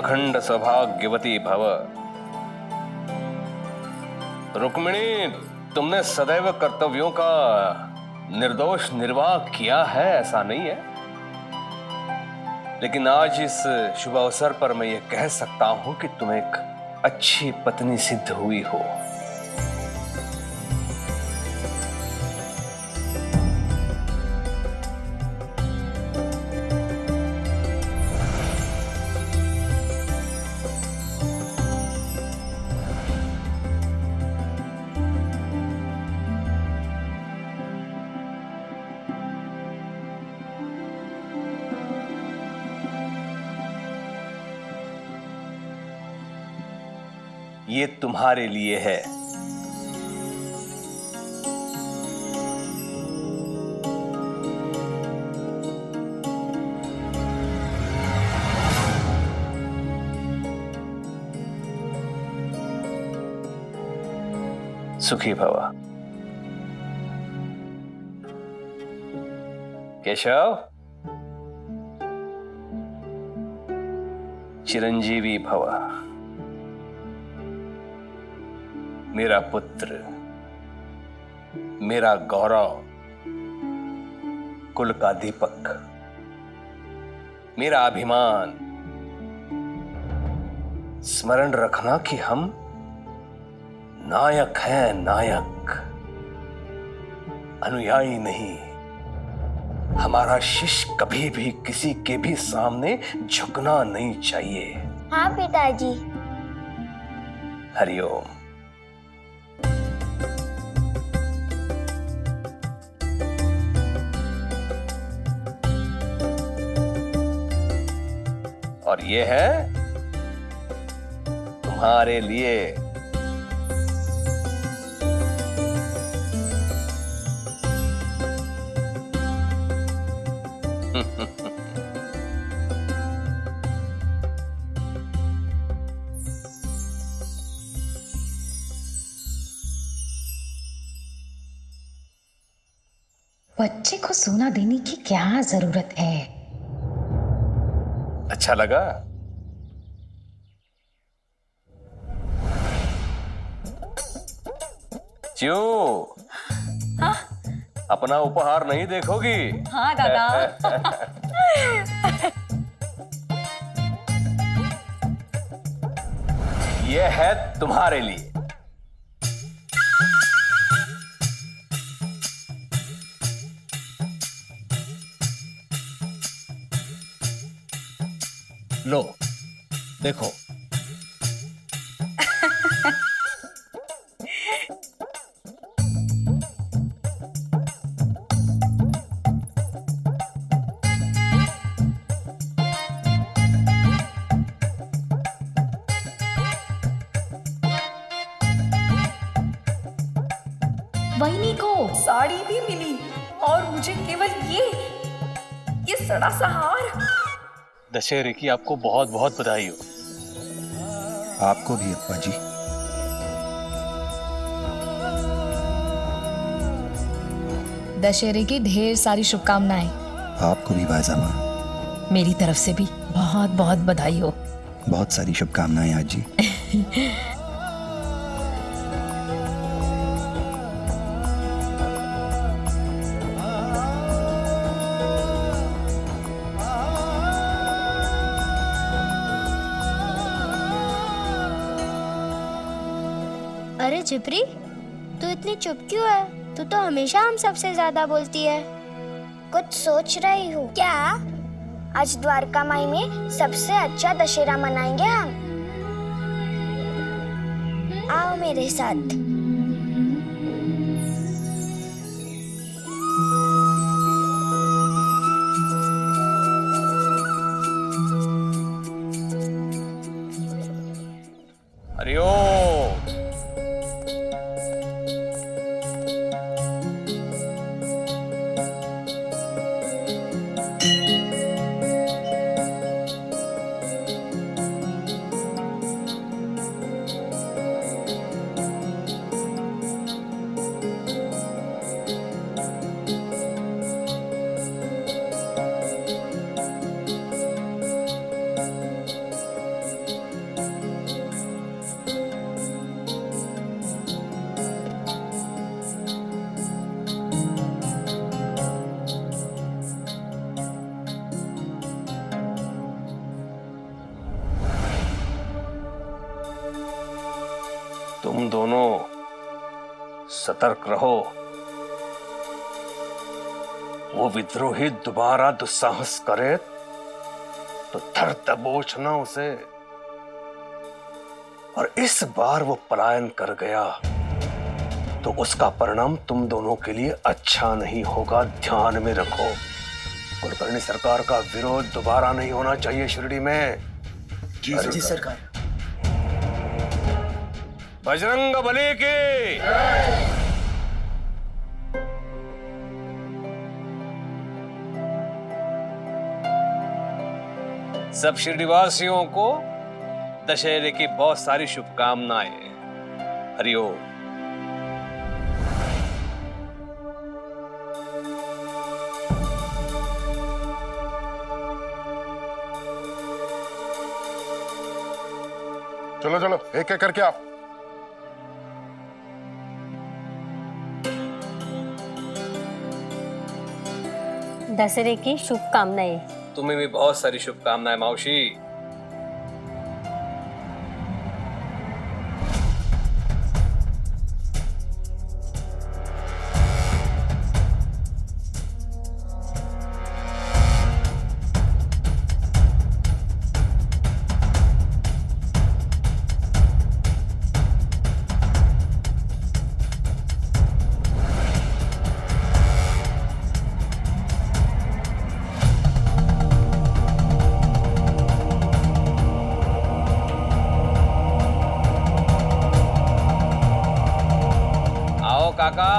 अखंड सौभाग्यवती भव। रुक्मिणी, तुमने सदैव कर्तव्यों का निर्दोष निर्वाह किया है, ऐसा नहीं है, लेकिन आज इस शुभ अवसर पर मैं ये कह सकता हूं कि तुम एक अच्छी पत्नी सिद्ध हुई हो। ये तुम्हारे लिए है। सुखी भव। केशव, चिरंजीवी भव। मेरा पुत्र, मेरा गौरव, कुल का दीपक, मेरा अभिमान। स्मरण रखना कि हम नायक हैं, नायक, अनुयायी नहीं। हमारा शिष्य कभी भी किसी के भी सामने झुकना नहीं चाहिए। हाँ पिताजी। हरिओम। और ये है तुम्हारे लिए। बच्चे को सोना देने की क्या जरूरत है? अच्छा लगा? क्यों? हाँ? अपना उपहार नहीं देखोगी? हाँ दादा। ये है तुम्हारे लिए। लो, देखो। वहीनी को साड़ी भी मिली और मुझे केवल ये सड़ा सा हार। दशहरे की आपको बहुत बहुत बधाई हो। आपको भी अप्पा जी। दशहरे की ढेर सारी शुभकामनाएं। आपको भी भाईजामा। मेरी तरफ से भी बहुत बहुत बधाई हो। बहुत सारी शुभकामनाएं आज जी। अरे झिपरी, तू इतनी चुप क्यों है? तू तो हमेशा हम सबसे ज्यादा बोलती है। कुछ सोच रही हूँ क्या? आज द्वारका माई में सबसे अच्छा दशहरा मनाएंगे हम। आओ मेरे साथ। हरिओम। तुम दोनों सतर्क रहो। वो विद्रोही दोबारा दुस्साहस करे तो धर दबोचना उसे। और इस बार वो पलायन कर गया तो उसका परिणाम तुम दोनों के लिए अच्छा नहीं होगा, ध्यान में रखो। कुलकर्णी सरकार का विरोध दोबारा नहीं होना चाहिए शिरडी में। जी सरकार। बजरंग बली की। सब शिरडीवासियों को दशहरे की बहुत सारी शुभकामनाएं। हरिओम। चलो चलो एक एक करके आप। दशहरे की शुभकामनाएं। तुम्हें भी बहुत सारी शुभकामनाएं मौसी। काका।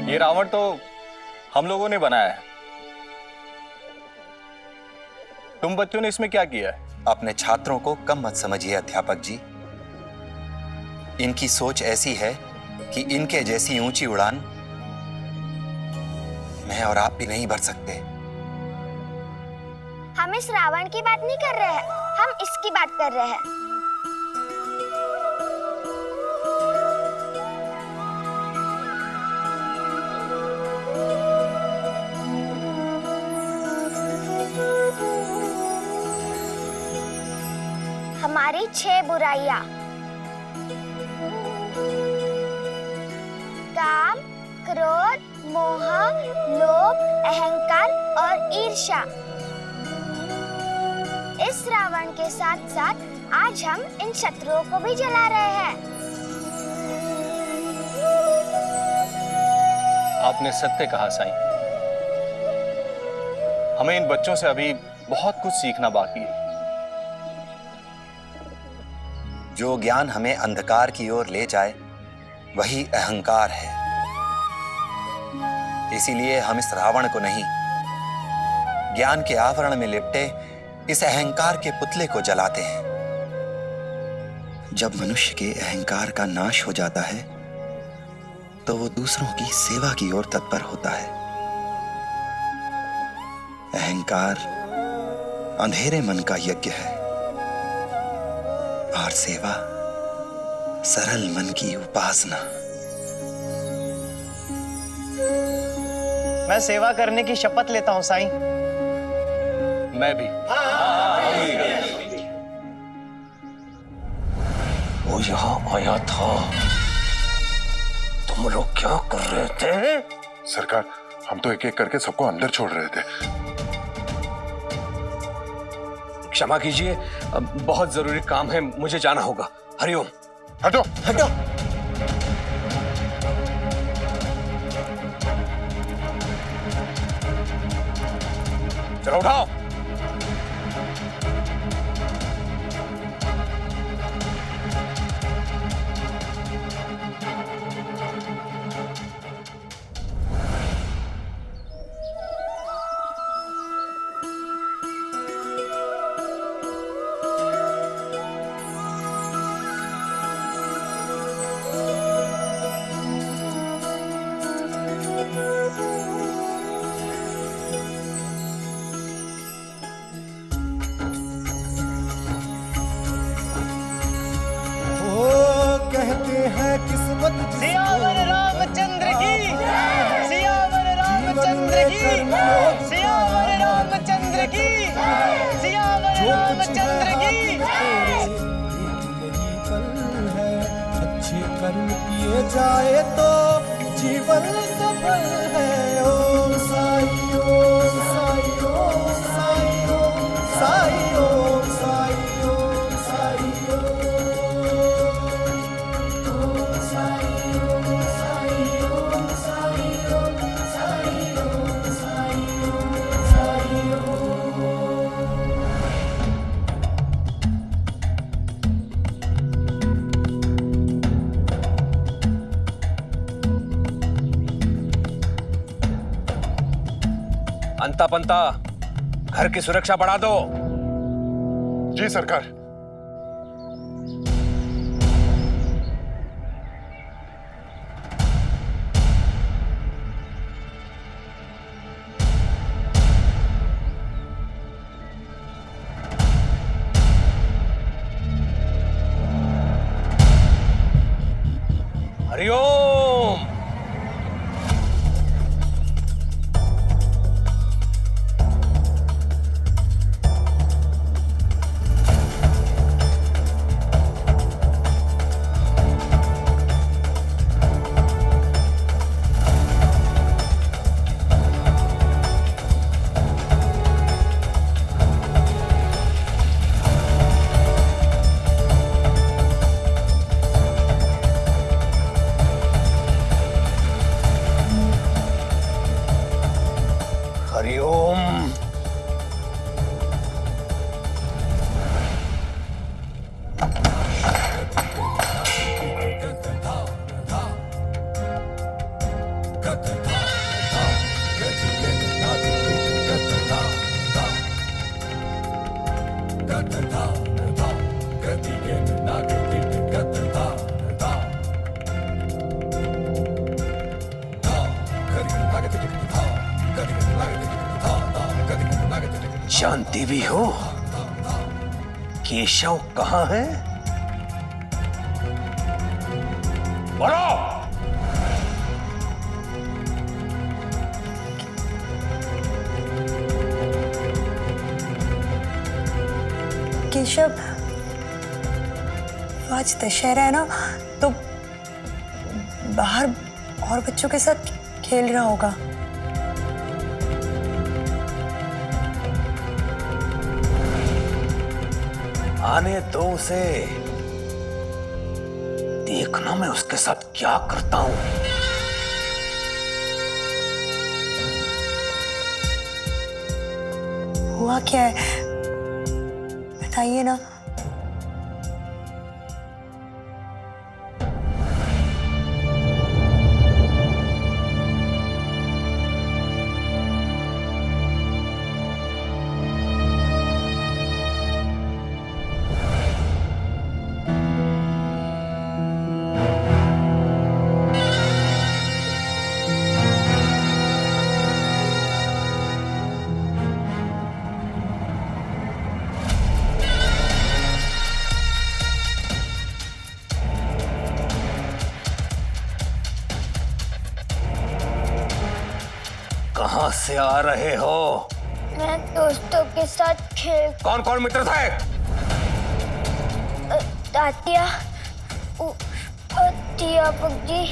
ये रावण तो हम लोगों ने बनाया है। तुम बच्चों ने इसमें क्या किया है? अपने छात्रों को कम मत समझिए अध्यापक जी। इनकी सोच ऐसी है कि इनके जैसी ऊंची उड़ान मैं और आप भी नहीं भर सकते। हम इस रावण की बात नहीं कर रहे हैं, हम इसकी बात कर रहे हैं। हमारी 6 बुराइयां: काम, क्रोध, मोह, लोभ, अहंकार और ईर्ष्या। इस रावण के साथ साथ आज हम इन शत्रुओं को भी जला रहे हैं। आपने सत्य कहा साईं। हमें इन बच्चों से अभी बहुत कुछ सीखना बाकी है। जो ज्ञान हमें अंधकार की ओर ले जाए वही अहंकार है। इसीलिए हम इस रावण को नहीं, ज्ञान के आवरण में लिपटे इस अहंकार के पुतले को जलाते हैं। जब मनुष्य के अहंकार का नाश हो जाता है तो वो दूसरों की सेवा की ओर तत्पर होता है। अहंकार अंधेरे मन का यज्ञ है और सेवा सरल मन की उपासना। मैं सेवा करने की शपथ लेता हूं साईं। मैं भी। वो यहाँ आया था, तुम लोग क्या कर रहे थे? सरकार, हम तो एक एक करके सबको अंदर छोड़ रहे थे। क्षमा कीजिए, बहुत जरूरी काम है, मुझे जाना होगा। हरिओम। हटो हटो। चलो उठाओ। सियावर रामचंद्र की, सियावर रामचंद्र की, सियावर रामचंद्र की, सियावर रामचंद्र की। अच्छे कर्म किए जाए तो जीवन सफल है। ओम साई ओम साई ओम साई ओम साई ओम साई ओम साई अंता पंता घर की सुरक्षा बढ़ा दो। जी सरकार। हरिओम। हरिओम। जानती भी हो केशव कहाँ है? बोलो। केशव, आज दशहरा है ना, तो बाहर और बच्चों के साथ खेल रहा होगा। आने दो उसे, देखना मैं उसके साथ क्या करता हूं। हुआ क्या है, बताइए ना। कहां से आ रहे हो? मैं दोस्तों के साथ खेल। कौन कौन मित्र थे? तात्या, टिया पगजी,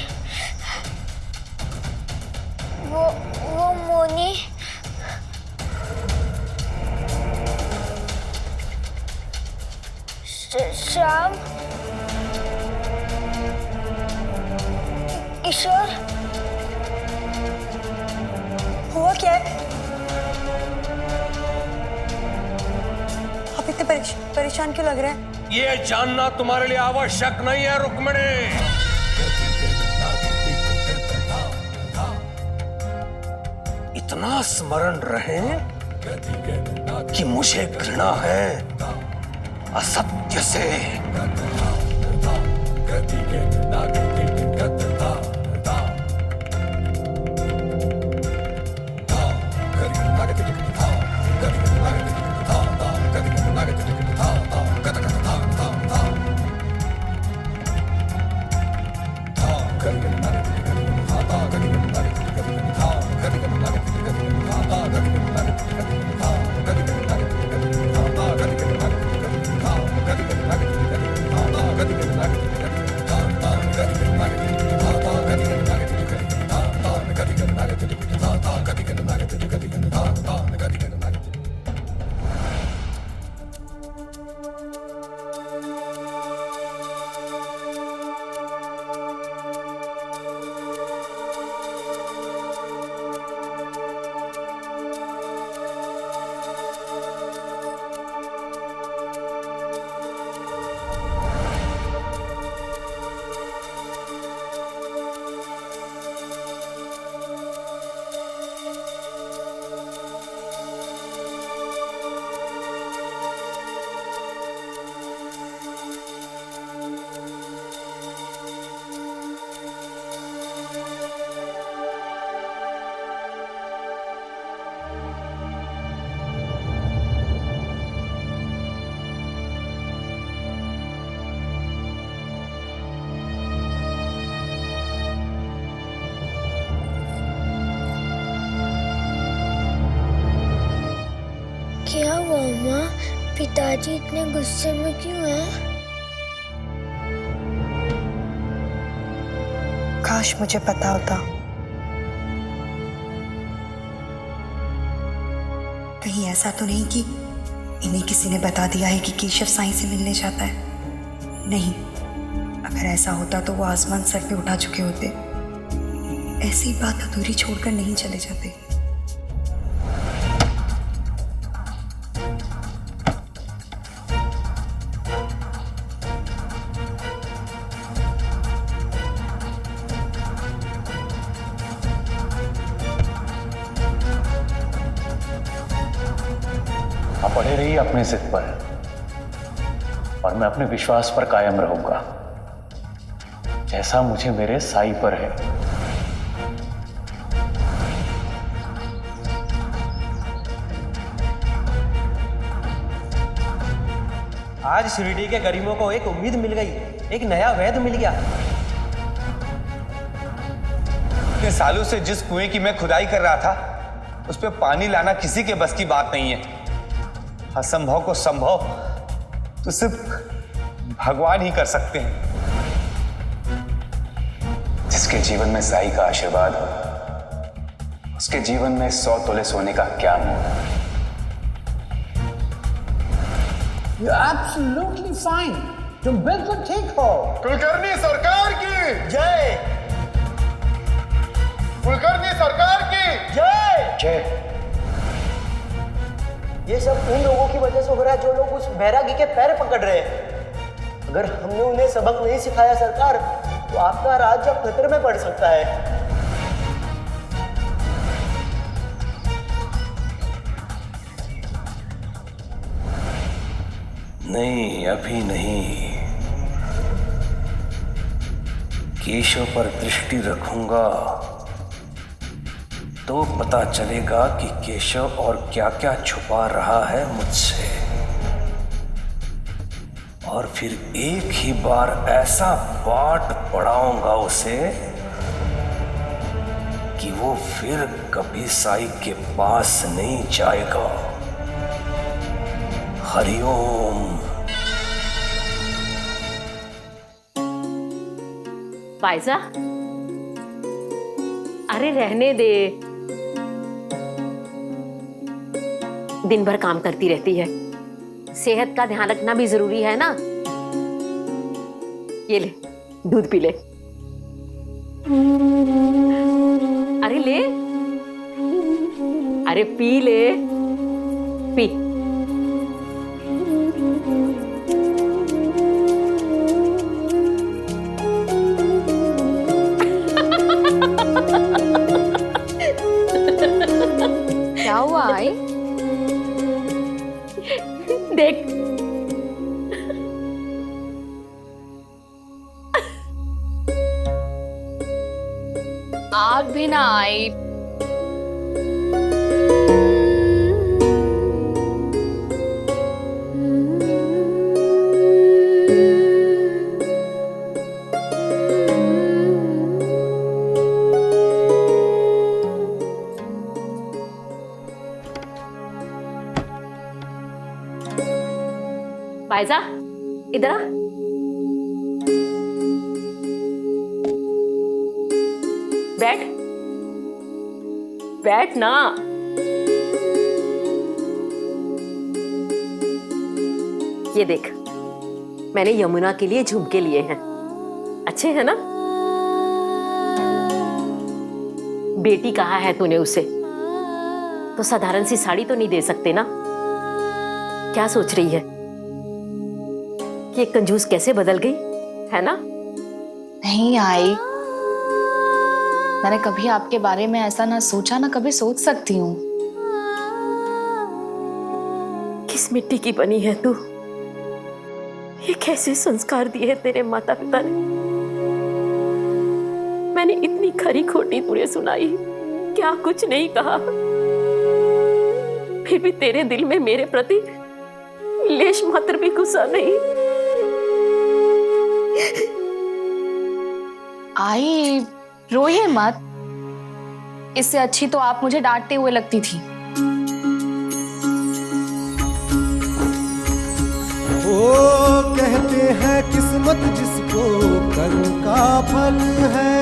वो मोनी, श्याम, ईश्वर। हुआ क्या है? आप इतने परेशान क्यों लग रहे हैं? ये जानना तुम्हारे लिए आवश्यक नहीं है रुक्मिणी। इतना स्मरण रहे कि मुझे घृणा है असत्य से। क्या हुआ माँ? पिताजी इतने गुस्से में क्यों हैं? काश मुझे पता होता। कहीं ऐसा तो नहीं कि इन्हें किसी ने बता दिया है कि केशव साईं से मिलने जाता है? नहीं, अगर ऐसा होता तो वो आसमान सर पे उठा चुके होते। ऐसी बात अधूरी छोड़कर नहीं चले जाते। आप पड़े रहिए अपने जिद पर और मैं अपने विश्वास पर कायम रहूंगा, जैसा मुझे मेरे साईं पर है। आज शिरडी के गरीबों को एक उम्मीद मिल गई, एक नया वैध मिल गया। इतने सालों से जिस कुएं की मैं खुदाई कर रहा था उस पे पानी लाना किसी के बस की बात नहीं है। असंभव को संभव तो सिर्फ भगवान ही कर सकते हैं। जिसके जीवन में साईं का आशीर्वाद हो उसके जीवन में 100 तोले सोने का क्या मोल। You're absolutely fine. तुम बिल्कुल ठीक हो। कुलकर्णी सरकार की जय। कुलकर्णी सरकार की जय। जय। ये सब उन लोगों की वजह से हो रहा है जो लोग उस बैरागी के पैर पकड़ रहे हैं। अगर हमने उन्हें सबक नहीं सिखाया सरकार, तो आपका राज्य अब खतरे में पड़ सकता है। नहीं, अभी नहीं। केशव पर दृष्टि रखूंगा तो पता चलेगा कि केशव और क्या क्या छुपा रहा है मुझसे, और फिर एक ही बार ऐसा पाठ पढ़ाऊंगा उसे कि वो फिर कभी साई के पास नहीं जाएगा। हरिओम। पायजा, अरे रहने दे, दिन भर काम करती रहती है, सेहत का ध्यान रखना भी जरूरी है ना। ये ले, दूध पी ले। अरे ले, अरे पी ले, पी। क्या हुआ आई? देख, आग भी ना आई। पायजा, इधर आ। बैठ, बैठ ना। ये देख, मैंने यमुना के लिए झुमके लिए हैं, अच्छे हैं ना? बेटी कहा है तूने उसे, तो साधारण सी साड़ी तो नहीं दे सकते ना? क्या सोच रही है कि एक कंजूस कैसे बदल गई, है ना? नहीं आई, मैंने कभी आपके बारे में ऐसा ना सोचा, ना कभी सोच सकती हूँ। किस मिट्टी की बनी है तू? ये कैसे संस्कार दिए हैं तेरे माता पिता ने? मैंने इतनी खरी खोटी तुझे सुनाई, क्या कुछ नहीं कहा, फिर भी तेरे दिल में मेरे प्रति लेश मात्र भी गुस्सा नहीं। आई, रोइए मत, इससे अच्छी तो आप मुझे डांटते हुए लगती थी। वो कहते हैं किस्मत जिसको कर्म का फल है,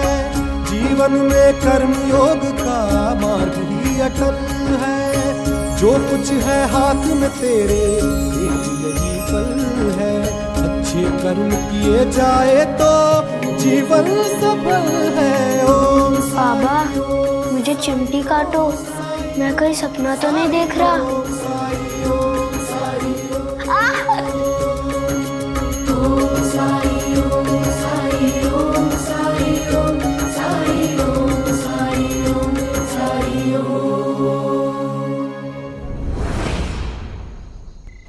जीवन में कर्म योग का मार्ग ही अटल है। जो कुछ है हाथ में तेरे एक यही पल है, अच्छे कर्म किए जाए तो जीवन सफल है। ओम बाबा, मुझे चिमटी काटो, मैं कोई सपना तो नहीं देख रहा।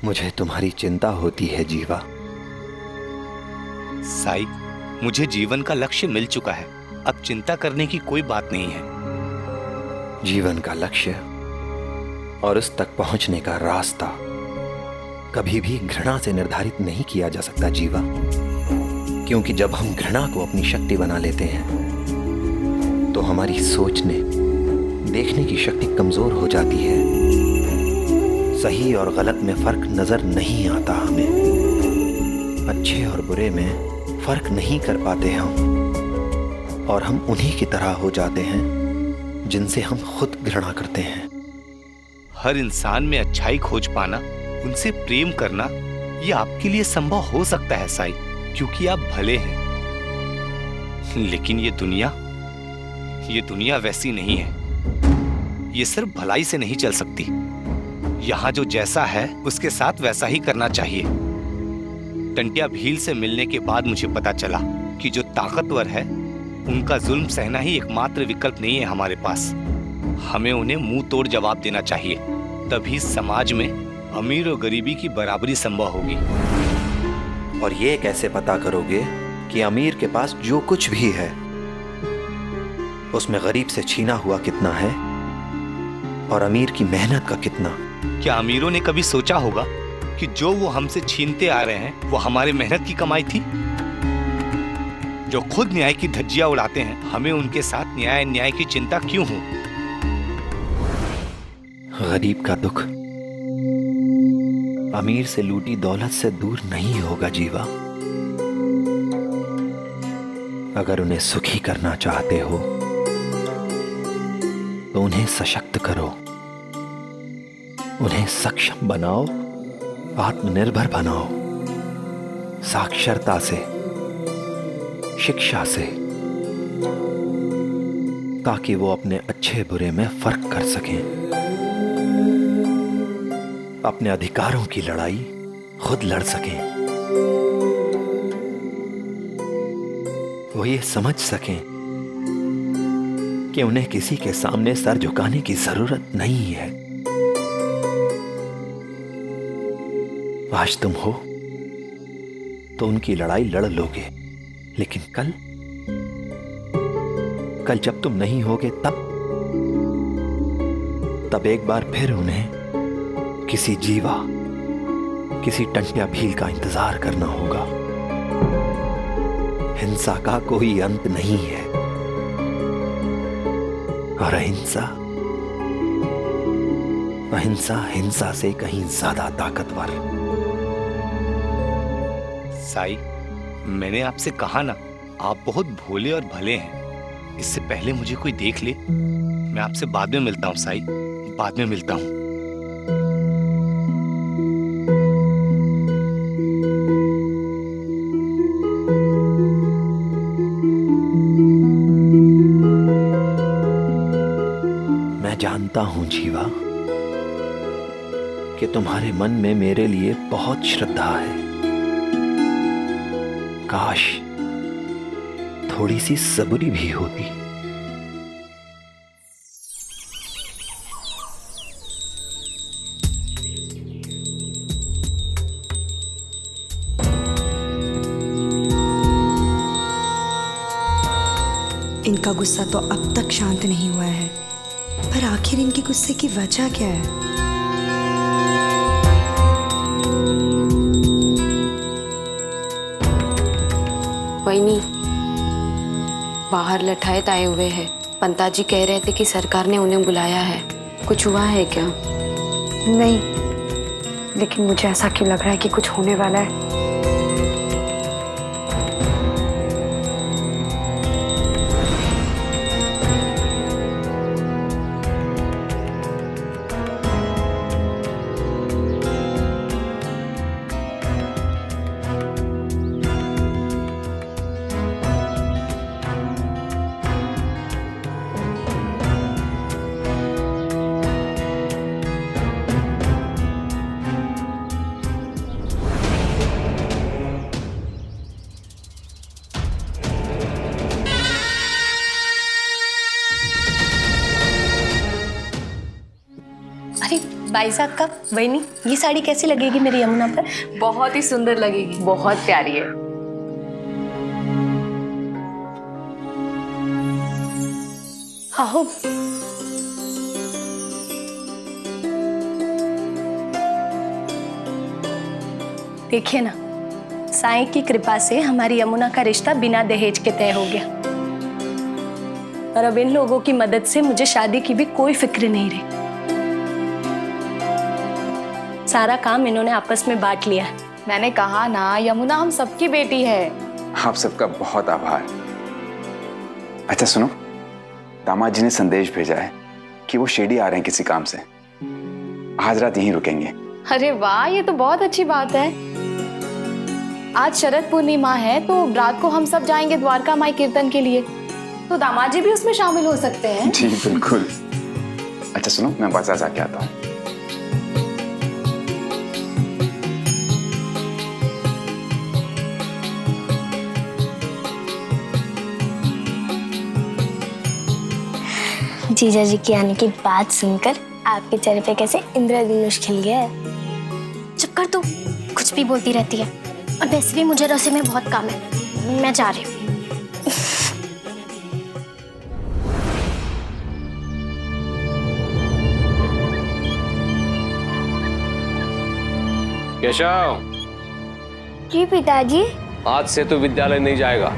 मुझे तुम्हारी चिंता होती है जीवा। साई, मुझे जीवन का लक्ष्य मिल चुका है, अब चिंता करने की कोई बात नहीं है। जीवन का लक्ष्य और उस तक पहुंचने का रास्ता कभी भी घृणा से निर्धारित नहीं किया जा सकता जीवा, क्योंकि जब हम घृणा को अपनी शक्ति बना लेते हैं तो हमारी सोचने, देखने की शक्ति कमजोर हो जाती है। सही और गलत में फर्क नजर नहीं आता हमें, अच्छे और बुरे में फर्क नहीं कर पाते हम, और हम उन्हीं की तरह हो जाते हैं जिनसे हम खुद घृणा करते हैं। हर इंसान में अच्छाई खोज पाना, उनसे प्रेम करना, ये आपके लिए संभव हो सकता है साई, क्योंकि आप भले हैं। लेकिन ये दुनिया वैसी नहीं है। ये सिर्फ भलाई से नहीं चल सकती। यहाँ जो जैसा है उसके साथ वैसा ही करना चाहिए। टंटिया भील से मिलने के बाद मुझे पता चला कि जो ताकतवर है उनका जुल्म सहना ही एकमात्र विकल्प नहीं है हमारे पास। हमें उन्हें मुंह तोड़ जवाब देना चाहिए, तभी समाज में अमीर और गरीबी की बराबरी संभव होगी। और ये कैसे पता करोगे कि अमीर के पास जो कुछ भी है उसमें गरीब से छीना हुआ कितना है और अमीर की मेहनत का कितना? क्या अमीरों ने कभी सोचा होगा कि जो वो हमसे छीनते आ रहे हैं वो हमारे मेहनत की कमाई थी? जो खुद न्याय की धज्जियां उड़ाते हैं, हमें उनके साथ न्याय न्याय की चिंता क्यों हो? गरीब का दुख अमीर से लूटी दौलत से दूर नहीं होगा जीवा। अगर उन्हें सुखी करना चाहते हो तो उन्हें सशक्त करो, उन्हें सक्षम बनाओ, आत्मनिर्भर बनाओ, साक्षरता से, शिक्षा से, ताकि वो अपने अच्छे बुरे में फर्क कर सकें, अपने अधिकारों की लड़ाई खुद लड़ सकें, वो ये समझ सकें कि उन्हें किसी के सामने सर झुकाने की जरूरत नहीं है। आज तुम हो तो उनकी लड़ाई लड़ लोगे, लेकिन कल जब तुम नहीं होगे तब एक बार फिर उन्हें किसी जीवा, किसी टंटिया भील का इंतजार करना होगा। हिंसा का कोई अंत नहीं है और अहिंसा हिंसा से कहीं ज्यादा ताकतवर। साई, मैंने आपसे कहा ना, आप बहुत भोले और भले हैं। इससे पहले मुझे कोई देख ले, मैं आपसे बाद में मिलता हूँ साई, बाद में मिलता हूँ। मैं जानता हूं जीवा कि तुम्हारे मन में मेरे लिए बहुत श्रद्धा है। काश थोड़ी सी सबूरी भी होती। इनका गुस्सा तो अब तक शांत नहीं हुआ है, पर आखिर इनके गुस्से की वजह क्या है? वही बाहर लठायत आए हुए हैं। पंताजी कह रहे थे कि सरकार ने उन्हें बुलाया है। कुछ हुआ है क्या? नहीं, लेकिन मुझे ऐसा क्यों लग रहा है कि कुछ होने वाला है। भाई साहब का वही, ये साड़ी कैसी लगेगी मेरी यमुना पर? बहुत ही सुंदर लगेगी, बहुत प्यारी है। आओ। देखिए ना, साईं की कृपा से हमारी यमुना का रिश्ता बिना दहेज के तय हो गया और अब इन लोगों की मदद से मुझे शादी की भी कोई फिक्र नहीं रही। सारा काम इन्होंने आपस में बांट लिया है। मैंने कहा ना, यमुना हम सबकी बेटी है। आप सबका बहुत आभार। अच्छा सुनो, दामाद जी ने संदेश भेजा है कि वो शिरडी आ रहे हैं किसी काम से, आज रात यहीं रुकेंगे। अरे वाह, ये तो बहुत अच्छी बात है। आज शरद पूर्णिमा है तो रात को हम सब जाएंगे द्वारका माई कीर्तन के लिए, तो दामाद जी भी उसमें शामिल हो सकते हैं। जी बिल्कुल। अच्छा सुनो, मैं बाजार जाके आता हूँ। जीजा जी की आने की बात सुनकर आपके चेहरे पे कैसे इंद्रधनुष खिल गया है। चुप कर तू, कुछ भी बोलती रहती है। और वैसे भी मुझे रसोई में बहुत काम है, मैं जा रही हूँ। केशव। जी पिताजी। आज से तू विद्यालय नहीं जाएगा।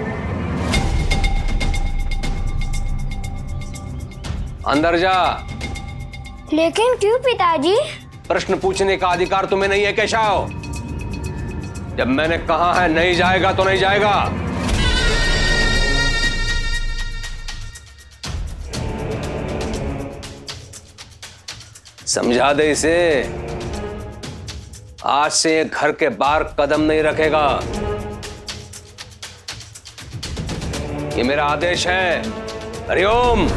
अंदर जा। लेकिन क्यों पिताजी? प्रश्न पूछने का अधिकार तुम्हें नहीं है केशव। जब मैंने कहा है नहीं जाएगा तो नहीं जाएगा। समझा दे इसे, आज से ये घर के बाहर कदम नहीं रखेगा। ये मेरा आदेश है। हरिओम।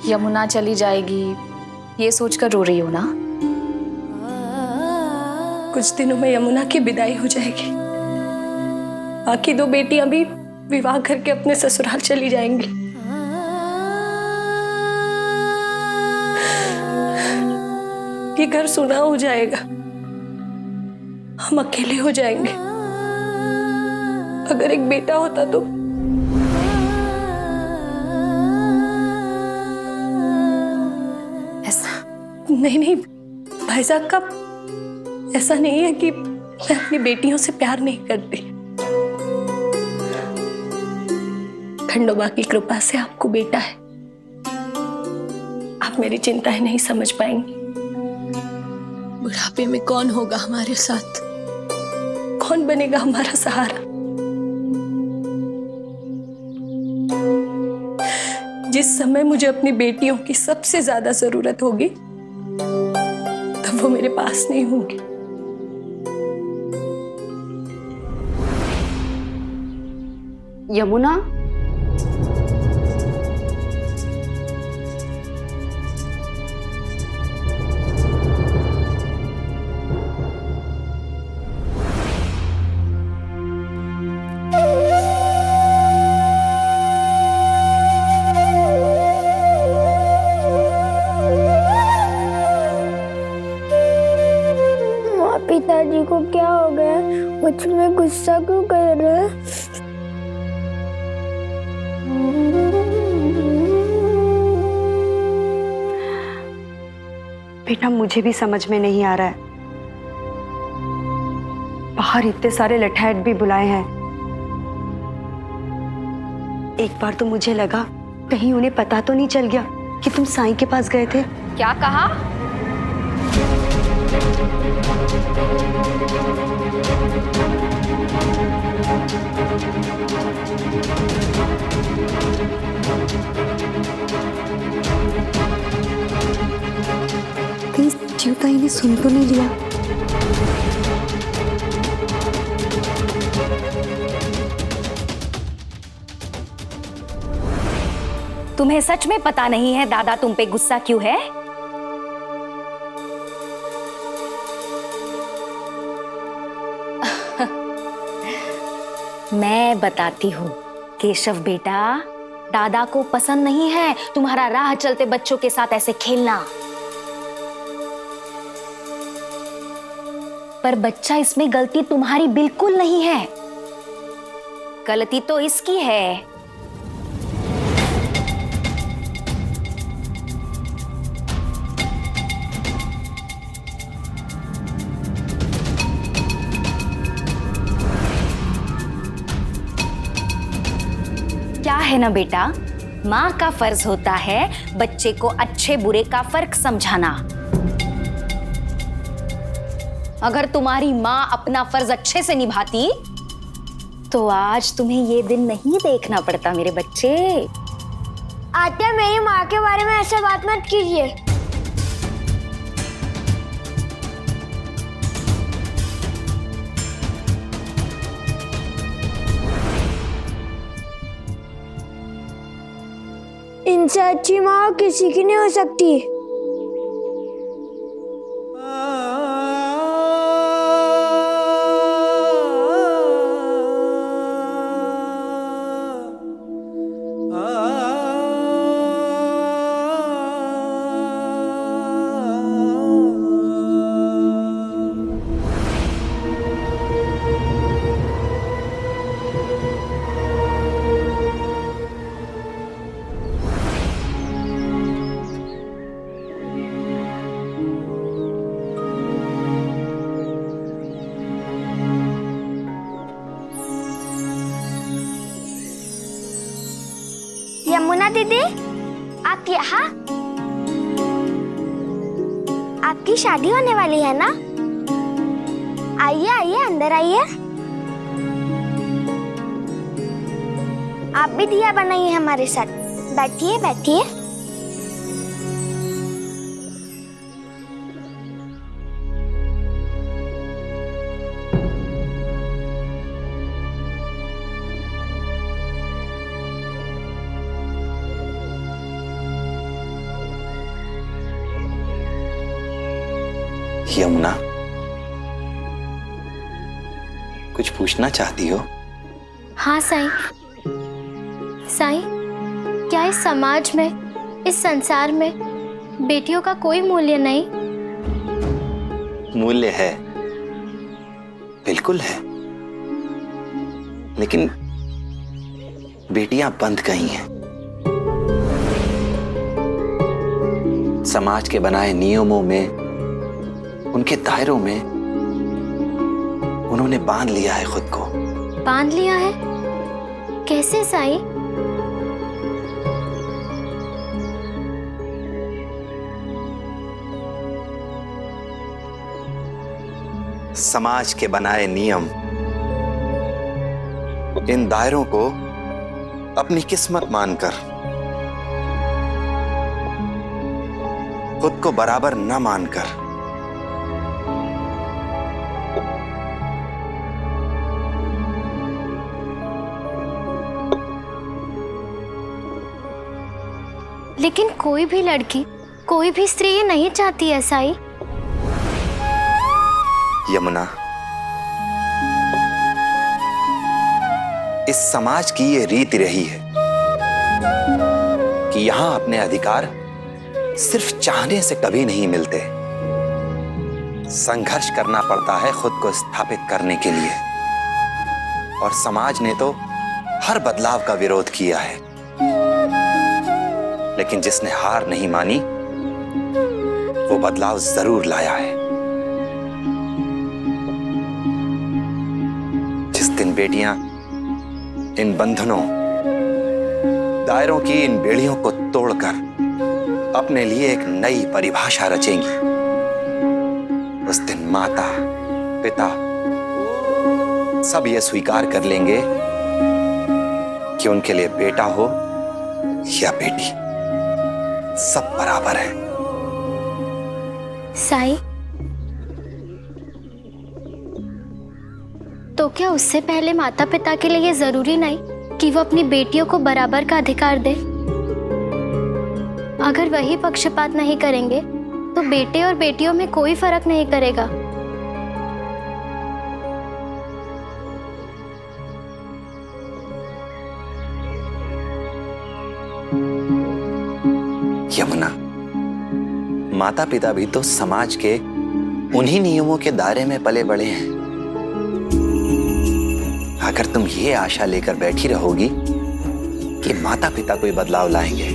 यमुना चली जाएगी ये सोचकर रो रही हो ना? कुछ दिनों में यमुना की विदाई हो जाएगी। बाकी 2 बेटियां भी विवाह करके अपने ससुराल चली जाएंगी। ये घर सुना हो जाएगा, हम अकेले हो जाएंगे। अगर एक बेटा होता तो नहीं भाई साहब का ऐसा नहीं है कि मैं अपनी बेटियों से प्यार नहीं करती। खंडोबा की कृपा से आपको बेटा है। आप मेरी चिंताएं नहीं समझ पाएंगी। बुढ़ापे में कौन होगा हमारे साथ, कौन बनेगा हमारा सहारा। जिस समय मुझे अपनी बेटियों की सबसे ज्यादा जरूरत होगी तब वो मेरे पास नहीं होंगी। यमुना, पिताजी को क्या हो गया? मुझ में गुस्सा क्यों कर रहे हैं? बेटा मुझे भी समझ में नहीं आ रहा है। बाहर इतने सारे लठैत भी बुलाए हैं। एक बार तो मुझे लगा कहीं उन्हें पता तो नहीं चल गया कि तुम साईं के पास गए थे। क्या कहा? जीवताई ने सुन तो नहीं लिया? तुम्हें सच में पता नहीं है दादा तुम पे गुस्सा क्यों है? मैं बताती हूँ केशव बेटा, दादा को पसंद नहीं है तुम्हारा राह चलते बच्चों के साथ ऐसे खेलना। पर बच्चा इसमें गलती तुम्हारी बिल्कुल नहीं है, गलती तो इसकी है। क्या है ना बेटा, माँ का फर्ज होता है बच्चे को अच्छे बुरे का फर्क समझाना। अगर तुम्हारी माँ अपना फर्ज अच्छे से निभाती तो आज तुम्हें ये दिन नहीं देखना पड़ता मेरे बच्चे। आत्या, मेरी माँ के बारे में ऐसे बात मत कीजिए। इन इनसे अच्छी माँ किसी की नहीं हो सकती। यमुना दीदी, आप यहाँ? आपकी शादी होने वाली है ना? आइए आइए, अंदर आइए। आप भी दिया बनाइए हमारे साथ। बैठिए बैठिए। यमुना, कुछ पूछना चाहती हो? हाँ साईं। साईं, क्या इस समाज में, इस संसार में बेटियों का कोई मूल्य नहीं? मूल्य है, बिल्कुल है, लेकिन बेटियां बंध गई हैं। समाज के बनाए नियमों में, उनके दायरों में उन्होंने बांध लिया है खुद को। बांध लिया है? कैसे साईं? समाज के बनाए नियम इन दायरों को अपनी किस्मत मानकर, खुद को बराबर न मानकर लेकिन कोई भी लड़की, कोई भी स्त्री ये नहीं चाहती है साईं। यमुना, इस समाज की ये रीति रही है कि यहां अपने अधिकार सिर्फ चाहने से कभी नहीं मिलते, संघर्ष करना पड़ता है खुद को स्थापित करने के लिए। और समाज ने तो हर बदलाव का विरोध किया है, लेकिन जिसने हार नहीं मानी वो बदलाव जरूर लाया है। जिस दिन बेटियां इन बंधनों, दायरों की इन बेड़ियों को तोड़कर अपने लिए एक नई परिभाषा रचेंगी, उस दिन माता, पिता सब ये स्वीकार कर लेंगे कि उनके लिए बेटा हो या बेटी, सब बराबर है। साईं, तो क्या उससे पहले माता पिता के लिए ये जरूरी नहीं कि वो अपनी बेटियों को बराबर का अधिकार दे? अगर वही पक्षपात नहीं करेंगे तो बेटे और बेटियों में कोई फर्क नहीं करेगा। यमुना, माता पिता भी तो समाज के उन्हीं नियमों के दायरे में पले बड़े हैं। अगर तुम ये आशा लेकर बैठी रहोगी कि माता पिता कोई बदलाव लाएंगे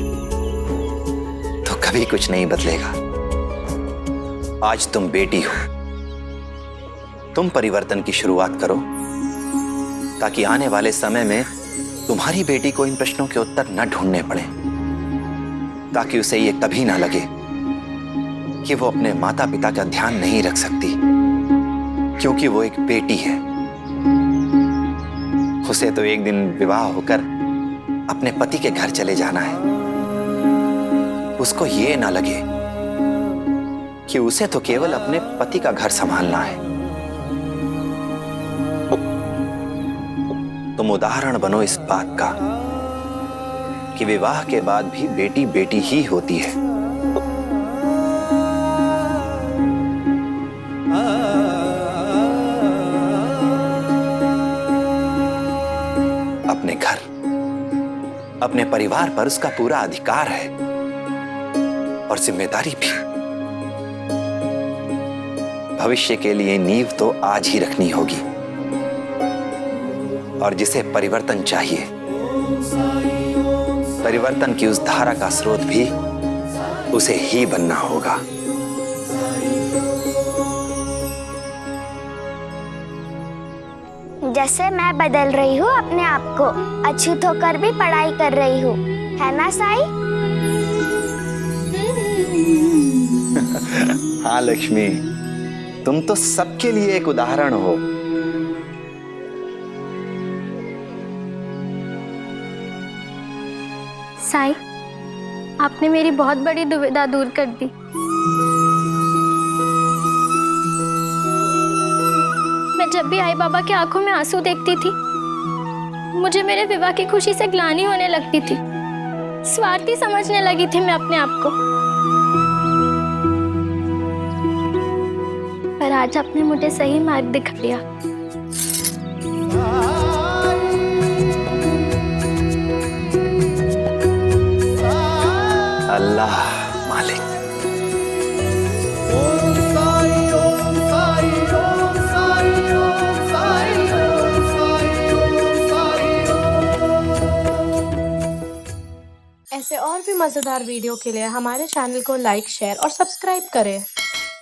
तो कभी कुछ नहीं बदलेगा। आज तुम बेटी हो, तुम परिवर्तन की शुरुआत करो ताकि आने वाले समय में तुम्हारी बेटी को इन प्रश्नों के उत्तर न ढूंढने पड़े, ताकि उसे ये कभी ना लगे कि वो अपने माता पिता का ध्यान नहीं रख सकती, क्योंकि वो एक बेटी है। उसे तो एक दिन विवाह होकर अपने पति के घर चले जाना है। उसको ये ना लगे कि उसे तो केवल अपने पति का घर संभालना है। तुम उदाहरण बनो इस बात का कि विवाह के बाद भी बेटी बेटी ही होती है। अपने घर, अपने परिवार पर उसका पूरा अधिकार है और जिम्मेदारी भी। भविष्य के लिए नींव तो आज ही रखनी होगी और जिसे परिवर्तन चाहिए, परिवर्तन की उस धारा का स्रोत भी उसे ही बनना होगा। जैसे मैं बदल रही हूँ अपने आप को, अछूत होकर भी पढ़ाई कर रही हूँ, है ना साई? हाँ लक्ष्मी, तुम तो सबके लिए एक उदाहरण हो। साई, आपने मेरी बहुत बड़ी दुविधा दूर कर दी। मैं जब भी आई बाबा के आंखों में आंसू देखती थी, मुझे मेरे विवाह की खुशी से ग्लानि होने लगती थी। स्वार्थी समझने लगी थी मैं अपने आप को। पर आज आपने मुझे सही मार्ग दिखा दिया। अल्लाह मालिक। ऐसे और भी मजेदार वीडियो के लिए हमारे चैनल को लाइक, शेयर और सब्सक्राइब करें।